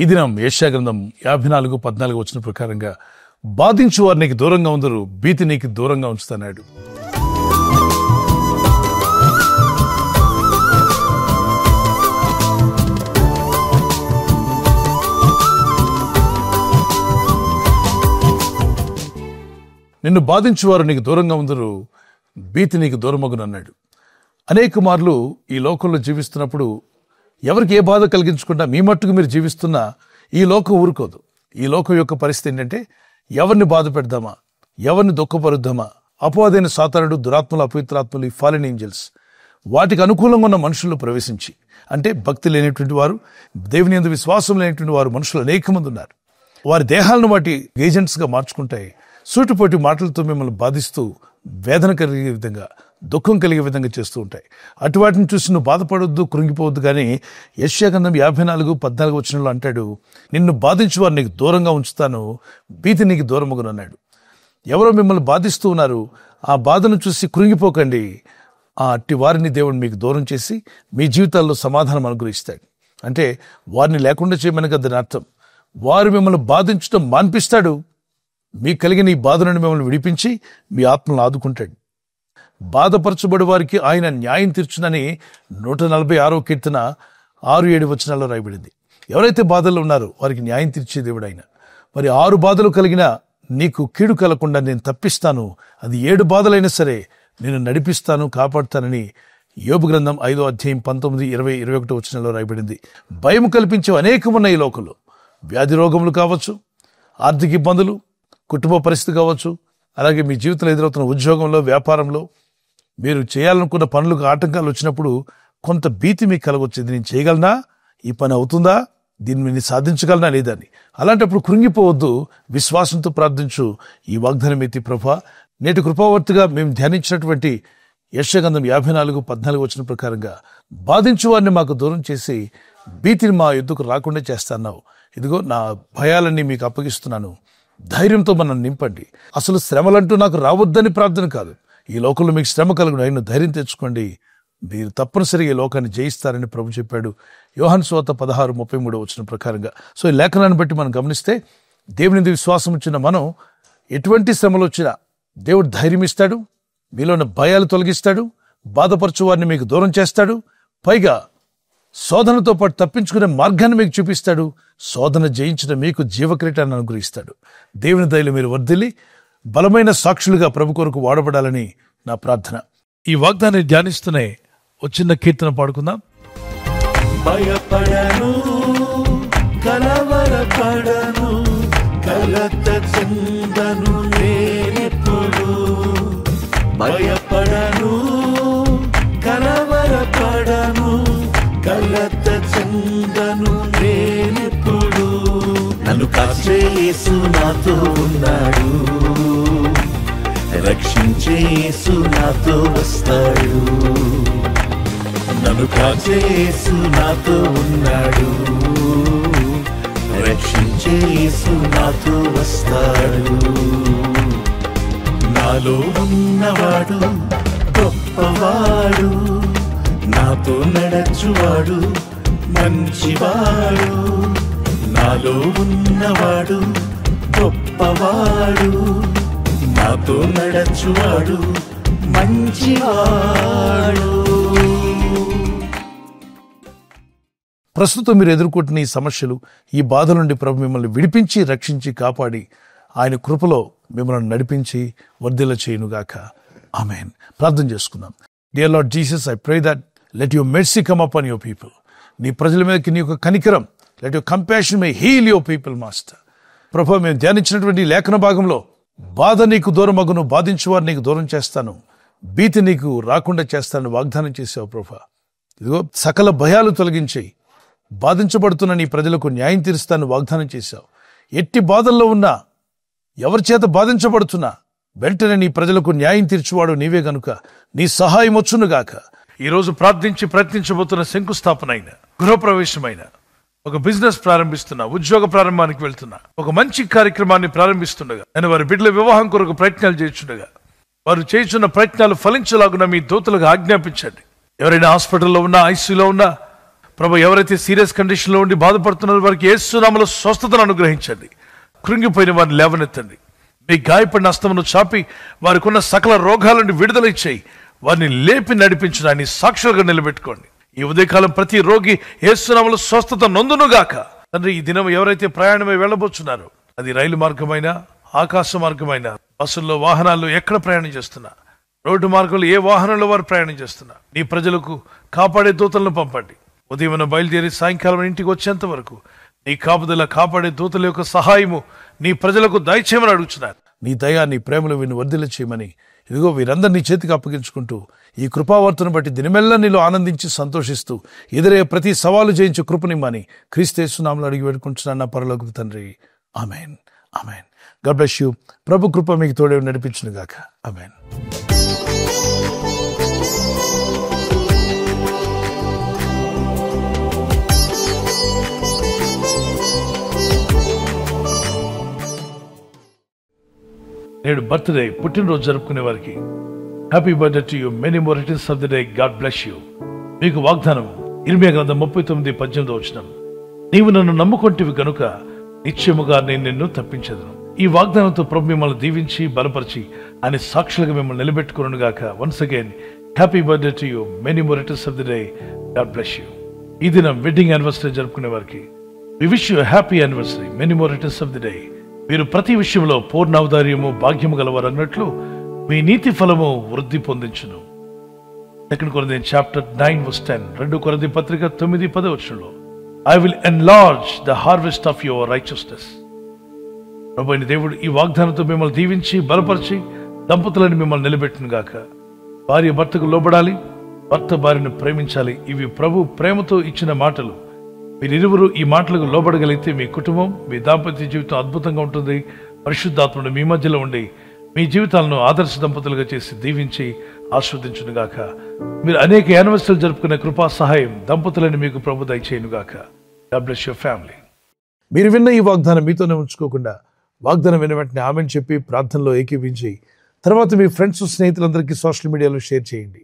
ఈ దినం యెషయా గ్రంథం 54:14 వచనం ప్రకారంగా బాధించు వారు నీకు దూరంగా ఉందరు, భీతి నీకు దూరంగా ఉంచుతాడు. నిన్ను బాధించువారు నీకు దూరంగా ఉందరు, భీతి నీకు దూరమగునన్నాడు. అనేక మార్లు ఈ లోకంలో జీవిస్తున్నప్పుడు ఎవరికి ఏ బాధ కలిగించకుండా మీ మట్టుకు మీరు జీవిస్తున్నా ఈ లోకం ఊరుకోదు. ఈ లోకం యొక్క పరిస్థితి ఏంటంటే ఎవరిని బాధ పెడదామా, ఎవరిని దుఃఖపరుద్దామా, అపవాదైన సాతానుడు, దురాత్మలు, అపవిత్రాత్మలు, ఈ ఫాలెన్ ఏంజల్స్ వాటికి అనుకూలంగా ఉన్న మనుషుల్లో ప్రవేశించి, అంటే భక్తి లేనటువంటి వారు, దేవుని యందు విశ్వాసం లేనటువంటి వారు మనుషులు అనేక మంది ఉన్నారు. వారి దేహాలను వాటి ఏజెంట్స్గా మార్చుకుంటాయి. సూటిపోటి మాటలతో మిమ్మల్ని బాధిస్తూ వేదన కలిగే విధంగా, దుఃఖం కలిగే విధంగా చేస్తూ ఉంటాయి. అటు వాటిని చూసి నువ్వు బాధపడొద్దు, కృంగిపోవద్దు. కానీ యెషయా గ్రంథం 54:14 వచనంలో అంటాడు, నిన్ను బాధించు వారు నీకు దూరంగా ఉంచుతాను, భీతి నీకు దూరమగునన్నాడు. ఎవరో మిమ్మల్ని బాధిస్తూ ఉన్నారు, ఆ బాధను చూసి కృంగిపోకండి. ఆ అట్టి వారిని దేవుడు మీకు దూరం చేసి మీ జీవితాల్లో సమాధానం అనుగ్రహిస్తాడు. అంటే వారిని లేకుండా చేయమని కదా దాని అర్థం. వారు మిమ్మల్ని బాధించడం మాన్పిస్తాడు. మీకు కలిగిన ఈ బాధ నుండి మిమ్మల్ని విడిపించి మీ ఆత్మను ఆదుకుంటాడు. బాధపరచబడి వారికి ఆయన న్యాయం తీర్చునని 146వ కీర్తన 6-7 వచనాల్లో రాయబడింది. ఎవరైతే బాధల్లో ఉన్నారో వారికి న్యాయం తీర్చే దేవుడు ఆయన. మరి 6 బాధలు కలిగినా నీకు కీడు కలగకుండా నేను తప్పిస్తాను, అది 7 బాధలైనా సరే నేను నడిపిస్తాను, కాపాడుతానని యోబు గ్రంథం 5వ అధ్యాయం 19, 20, 21 వచనాల్లో రాయబడింది. భయం కల్పించే అనేకమున్న ఈ లోకంలో వ్యాధి రోగములు కావచ్చు, ఆర్థిక ఇబ్బందులు, కుటుంబ పరిస్థితి కావచ్చు, అలాగే మీ జీవితంలో ఎదురవుతున్న ఉద్యోగంలో, వ్యాపారంలో మీరు చేయాలనుకున్న పనులకు ఆటంకాలు వచ్చినప్పుడు కొంత భీతి మీకు కలగొచ్చు. ఇది నేను చేయగలనా, ఈ పని అవుతుందా, దీన్ని నేను సాధించగలనా లేదా అని. అలాంటప్పుడు కృంగిపోవద్దు, విశ్వాసంతో ప్రార్థించు. ఈ వాగ్దానం ఎత్తి ప్రభా, నేటి కృపావర్తిగా మేము ధ్యానించినటువంటి యెషయా గ్రంథం 54:14 వచనం ప్రకారంగా బాధించు వారిని మాకు దూరం చేసి భీతిని మా ఎద్దుకు రాకుండా చేస్తాన్నావు. ఇదిగో నా భయాలన్నీ మీకు అప్పగిస్తున్నాను, ధైర్యంతో మనం నింపండి. అసలు శ్రమలంటూ నాకు రావద్దని ప్రార్థన కాదు, ఈ లోకంలో మీకు శ్రమ కలుగును, అయినా ధైర్యం తెచ్చుకోండి, మీరు తప్పనిసరిగా ఈ లోకాన్ని జయిస్తారని ప్రభు చెప్పాడు. యోహాను సువార్త 16:33 వచనం ప్రకారంగా. సో ఈ లేఖనాన్ని బట్టి మనం గమనిస్తే దేవుని మీద విశ్వాసం వచ్చిన మనం ఎటువంటి శ్రమలు వచ్చినా దేవుడు ధైర్యం ఇస్తాడు, మీలో ఉన్న భయాలు తొలగిస్తాడు, బాధపరచు వారిని మీకు దూరం చేస్తాడు, పైగా శోధనతో పాటు తప్పించుకునే మార్గాన్ని మీకు చూపిస్తాడు, శోధన జయించిన మీకు జీవక్రీటాన్ని అనుగ్రహిస్తాడు. దేవుని దయలో మీరు వర్ధిల్లి బలమైన సాక్షులుగా ప్రభు కొరకు వాడబడాలని నా ప్రార్థన. ఈ వాగ్దాన్ని ధ్యానిస్తూనే ఒక చిన్న కీర్తన పాడుకుందాం. భయపడను, కలవరపడను, కలత చెందను నేనెప్పుడు. భయపడను, కలవరపడను, కలత చెందను నేనెప్పుడు. నన్ను కాచే యేసు నాతో ఉన్నాడు, రక్షించే యేసు నాతో వస్తాడు. నన్ను కాచే యేసు నాతో ఉన్నాడు, రక్షించే యేసు నాతో వస్తాడు. నాలో ఉన్నవాడు గొప్పవాడు, నాతో నడచువాడు మంచివాడు. నాలో ఉన్నవాడు గొప్పవాడు, నాతో నడచువాడు మంచివాడు. ప్రస్తుతం మీరు ఎదుర్కొంటున్న ఈ సమస్యలు, ఈ బాధల నుండి ప్రభు మిమ్మల్ని విడిపించి, రక్షించి, కాపాడి ఆయన కృపలో మిమ్మల్ని నడిపించి వర్ధిల్ల చేయునుగాక. ఆమేన్. ప్రార్థన చేసుకుందాం. Dear lord Jesus, I pray that let your mercy come upon your people. నీ ప్రజల మీదకి నీ యొక్క కనికరం, let your compassion may heal your people master. ప్రభు, మేము ధ్యానించినటువంటి లేఖన భాగంలో బాధ నీకు దూరమగును, బాధించువారు నీకు దూరం చేస్తాను, భీతి నీకు రాకుండా చేస్తాను వాగ్దానం చేసావు ప్రభు. ఇదిగో సకల భయాలు తొలగించేయి, బాధించబడుతున్న నీ ప్రజలకు న్యాయం తీరుస్తాను వాగ్దానం చేశావు. ఎట్టి బాధల్లో ఉన్నా, ఎవరి చేత బాధించబడుతున్నా వెంటనే నీ ప్రజలకు న్యాయం తీర్చువాడు నీవే గనుక నీ సహాయం వచ్చునుగాక. ఈరోజు ప్రార్థించి ప్రయత్నించబోతున్న శంకుస్థాపన అయిన, గృహప్రవేశమైన, ఒక బిజినెస్ ప్రారంభిస్తున్నా, ఉద్యోగ ప్రారంభానికి వెళ్తున్నా, ఒక మంచి కార్యక్రమాన్ని ప్రారంభిస్తుండగా, నేను వారి బిడ్డల వివాహం కొరకు ప్రయత్నాలు చేస్తుండగా, వారు చేస్తున్న ప్రయత్నాలు ఫలించలాగున మీ దూతలకు ఆజ్ఞాపించండి. ఎవరైనా హాస్పిటల్లో ఉన్నా, ఐసీయూలో ఉన్నా, ప్రభు ఎవరైతే సీరియస్ కండిషన్లో ఉండి బాధపడుతున్నారో వారికి యేసు నామములో స్వస్థతను అనుగ్రహించండి. కృంగిపోయిన వారిని లేవనెత్తండి. మీ గాయపడిన హస్తమును చాపి వారికి ఉన్న సకల రోగాల నుండి విడుదల ఇచ్చేయి. వారిని లేపి నడిపించడాన్ని సాక్షులుగా నిలబెట్టుకోండి. ఈ ఉదయకాలం ప్రతి రోగి యేసు నామములో స్వస్థత నొందునుగాక. తండ్రి, ఈ దినం ఎవరైతే ప్రయాణమై వెళ్ళబోతున్నారో, అది రైలు మార్గమైనా, ఆకాశ మార్గమైనా, బస్సుల్లో, వాహనాల్లో ఎక్కడ ప్రయాణం చేస్తున్నా, రోడ్డు మార్గంలో ఏ వాహనంలో వారు ప్రయాణం చేస్తున్నా, నీ ప్రజలకు కాపాడే దూతలను పంపండి. ఉదయం బయలుదేరి సాయంకాలం ఇంటికి వచ్చేంత వరకు నీ కాపుదల, కాపాడే దూతల యొక్క సహాయము నీ ప్రజలకు దయచేయమని అడుగుతున్నారు. నీ దయా, నీ ప్రేమలు వీరిని వర్ధిల్ల చేయమని ఇదిగో వీరందరినీ చేతికి అప్పగించుకుంటూ ఈ కృపావర్తను బట్టి దినమెల్లా నీలో ఆనందించి సంతోషిస్తూ ఎదురయ్యే ప్రతి సవాలు జయించే కృపనిమ్మని క్రీస్తు యేసు నామములో అడిగి వేడుకుంటున్నాను నా పరలోకపు తండ్రి. ఆమెన్, ఆమెన్. God bless you. ప్రభు కృప మీకు తోడే నడిపించును గాక. ఆమెన్. నేడు బర్త్డే, పుట్టినరోజు జరుపుకునే వారికి happy birthday to you, many more returns of the day. God bless you. మీకు వాగ్దానం ఇర్మియా గ్రంథం 39:18 నీవు నన్ను నమ్ముకొంటివి గనుక నిశ్చయముగా నేను నిన్ను తప్పించెదను. ఈ వాగ్దానంతో ప్రభు మిమ్మల్ని దీవించి బలపరిచి ఆయన సాక్షులుగా మిమ్మల్ని నిలబెట్టుకును గాక. Once again happy birthday to you, many more returns of the day. God bless you. ఈ దినం వెడ్డింగ్ యానివర్సరీ జరుపుకునే వారికి we wish you happy anniversary, many more returns of the day. మీరు ప్రతి విషయంలో పూర్ణావతార్యము, భాగ్యము గలవారు అన్నట్లు మీ నీతి ఫలము వృద్ధి పొందించును. 2 కొరింథీయులు చాప్టర్ 9:10, 2 కొరింథీ పత్రిక 9:10 I will enlarge the harvest of your righteousness. ప్రభు అయిన దేవుడు ఈ వాగ్దానంతో మిమ్మల్ని దీవించి బలపరిచి దంపతులను మిమ్మల్ని నిలబెట్టును గాక. భార్య భర్తకు లోబడాలి, భర్త భార్యను ప్రేమించాలి. ఇవి ప్రభు ప్రేమతో ఇచ్చిన మాటలు. మీరిరువురు ఈ మాటలకు లోబడగలిగితే మీ కుటుంబం, మీ దాంపత్య జీవితం అద్భుతంగా ఉంటుంది. పరిశుద్ధాత్ముడు మీ మధ్యలో ఉండి మీ జీవితాలను ఆదర్శ దంపతులుగా చేసి దీవించి ఆస్వాదించునుగాక. మీరు అనేక యానివర్సరీలు జరుపుకునే కృపా సహాయం దంపతులని మీకు ప్రభు దయచేయునుగాక. God bless your family. మీరు విన్న ఈ వాగ్దానం మీతోనే ఉంచుకోకుండా వాగ్దానం విన్న వెంటనే ఆమెను చెప్పి ప్రార్థనలో ఏకీవించి తర్వాత మీ ఫ్రెండ్స్, స్నేహితులందరికీ సోషల్ మీడియాలో షేర్ చేయండి.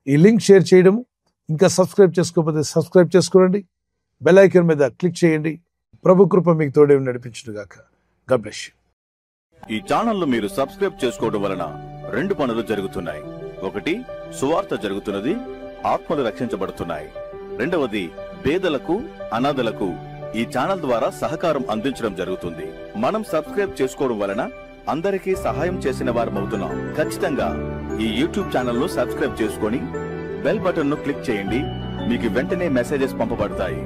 ఈ లింక్ షేర్ చేయడం, ఇంకా సబ్స్క్రైబ్ చేసుకోకపోతే సబ్స్క్రైబ్ చేసుకోండి. బెల్ ఐకాన్ మీద క్లిక్ చేయండి. ప్రభు కృప మీకు తోడే నడిపించునుగాక. God bless you. ఈ ఛానల్ మీరు సబ్స్క్రైబ్ చేసుకోవడం వలన 2 పనులు జరుగుతున్నాయి. ఒకటి, సువార్త జరుగుతున్నది, ఆత్మలు రక్షించబడుతున్నాయి. రెండవది, పేదలకు, అనాథలకు ఈ ఛానల్ ద్వారా సహకారం అందించడం జరుగుతుంది. మనం సబ్స్క్రైబ్ చేసుకోవడం వలన అందరికీ సహాయం చేసిన వారమవుతున్నాం. ఖచ్చితంగా ఈ యూట్యూబ్ ఛానల్ ను సబ్స్క్రైబ్ చేసుకొని బెల్ బటన్ ను క్లిక్ చేయండి. మీకు వెంటనే మెసేజెస్ పంపబడతాయి.